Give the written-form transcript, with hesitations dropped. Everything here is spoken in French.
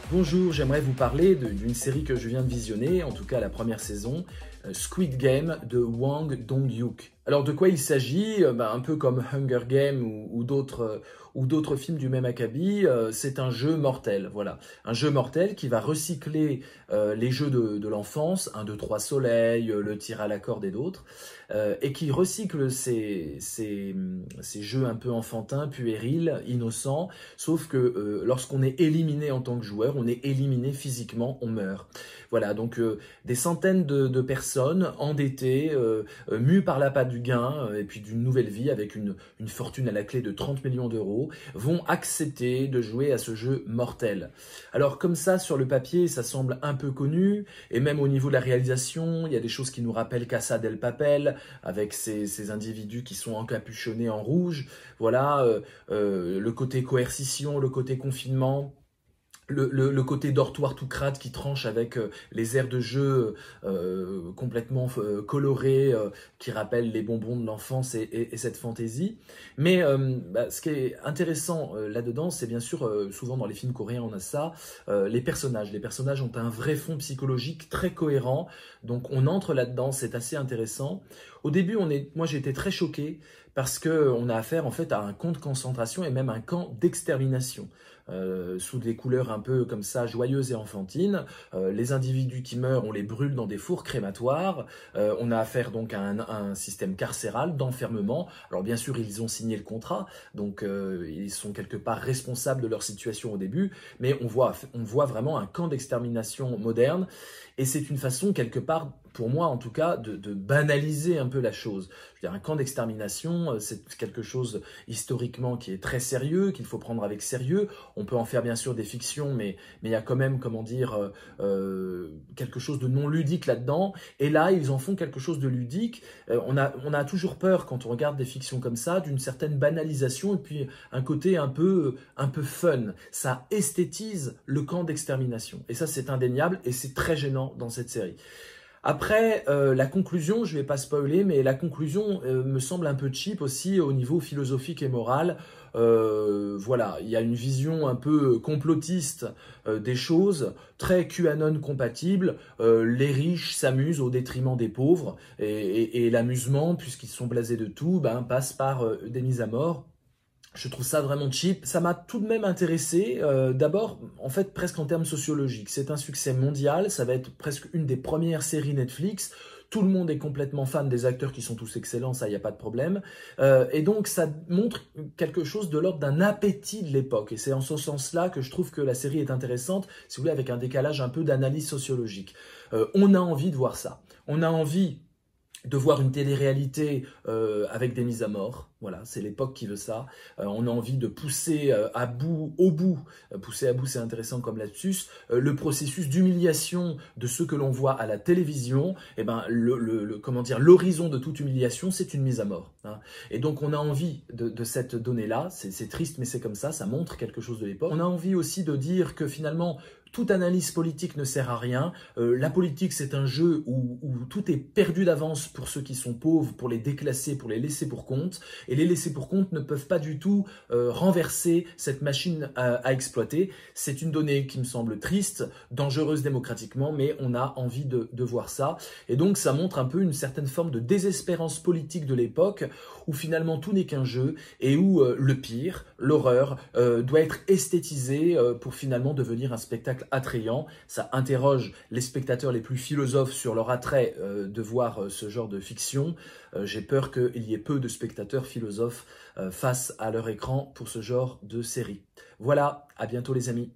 Bonjour, j'aimerais vous parler d'une série que je viens de visionner, en tout cas la première saison, Squid Game de Hwang Dong-hyuk. Alors de quoi il s'agit? Un peu comme Hunger Games ou d'autres films du même acabit, c'est un jeu mortel, voilà. Un jeu mortel qui va recycler les jeux de l'enfance, 1, 2, 3 soleil, le tir à la corde et d'autres, et qui recycle ces jeux un peu enfantins, puérils, innocents, sauf que lorsqu'on est éliminé en tant que joueur, on est éliminé physiquement, on meurt. Voilà, donc des centaines de personnes endettées, mues par l'appât du gain et puis d'une nouvelle vie avec une fortune à la clé de 30 millions d'euros, vont accepter de jouer à ce jeu mortel. Alors comme ça, sur le papier, ça semble un peu connu, et même au niveau de la réalisation, il y a des choses qui nous rappellent Casa del Papel, avec ces individus qui sont encapuchonnés en rouge, voilà, le côté coercition, le côté confinement, le côté dortoir tout crade qui tranche avec les aires de jeu complètement colorées qui rappellent les bonbons de l'enfance et cette fantaisie. Mais ce qui est intéressant là-dedans, c'est bien sûr, souvent dans les films coréens on a ça, les personnages. Les personnages ont un vrai fond psychologique très cohérent, donc on entre là-dedans, c'est assez intéressant. Au début, moi j'ai été très choqué parce qu'on a affaire en fait à un camp de concentration et même un camp d'extermination. Sous des couleurs un peu comme ça, joyeuses et enfantines. Les individus qui meurent, on les brûle dans des fours crématoires. On a affaire donc à un système carcéral d'enfermement. Alors bien sûr, ils ont signé le contrat, donc ils sont quelque part responsables de leur situation au début, mais on voit vraiment un camp d'extermination moderne, et c'est une façon quelque part, pour moi en tout cas, de banaliser un peu la chose. Je veux dire, un camp d'extermination, c'est quelque chose historiquement qui est très sérieux, qu'il faut prendre avec sérieux. On peut en faire bien sûr des fictions, mais il y a quand même, comment dire, quelque chose de non ludique là-dedans. Et là, ils en font quelque chose de ludique. On a toujours peur, quand on regarde des fictions comme ça, d'une certaine banalisation et puis un côté un peu fun. Ça esthétise le camp d'extermination. Et ça, c'est indéniable et c'est très gênant dans cette série. Après, la conclusion, je ne vais pas spoiler, mais la conclusion me semble un peu cheap aussi au niveau philosophique et moral. Voilà, il y a une vision un peu complotiste des choses, très QAnon compatible. Les riches s'amusent au détriment des pauvres et l'amusement, puisqu'ils sont blasés de tout, passe par des mises à mort. Je trouve ça vraiment cheap. Ça m'a tout de même intéressé, d'abord, en fait, presque en termes sociologiques. C'est un succès mondial, ça va être presque une des premières séries Netflix. Tout le monde est complètement fan des acteurs qui sont tous excellents, ça, il n'y a pas de problème. Et donc, ça montre quelque chose de l'ordre d'un appétit de l'époque. Et c'est en ce sens-là que je trouve que la série est intéressante, si vous voulez, avec un décalage un peu d'analyse sociologique. On a envie de voir ça. On a envie de voir une télé-réalité avec des mises à mort. Voilà, c'est l'époque qui veut ça. On a envie de pousser au bout, pousser à bout, c'est intéressant comme lapsus, le processus d'humiliation de ceux que l'on voit à la télévision. Et comment dire, l'horizon de toute humiliation, c'est une mise à mort. Hein. Et donc, on a envie de cette donnée-là. C'est triste, mais c'est comme ça montre quelque chose de l'époque. On a envie aussi de dire que finalement, toute analyse politique ne sert à rien. La politique, c'est un jeu où tout est perdu d'avance pour ceux qui sont pauvres, pour les déclasser, pour les laisser pour compte. Et les laissés pour compte ne peuvent pas du tout renverser cette machine à exploiter. C'est une donnée qui me semble triste, dangereuse démocratiquement, mais on a envie de voir ça. Et donc, ça montre un peu une certaine forme de désespérance politique de l'époque, où finalement tout n'est qu'un jeu, et où le pire, l'horreur, doit être esthétisé pour finalement devenir un spectacle attrayant. Ça interroge les spectateurs les plus philosophes sur leur attrait de voir ce genre de fiction. J'ai peur qu'il y ait peu de spectateurs philosophes face à leur écran pour ce genre de série. Voilà, à bientôt les amis.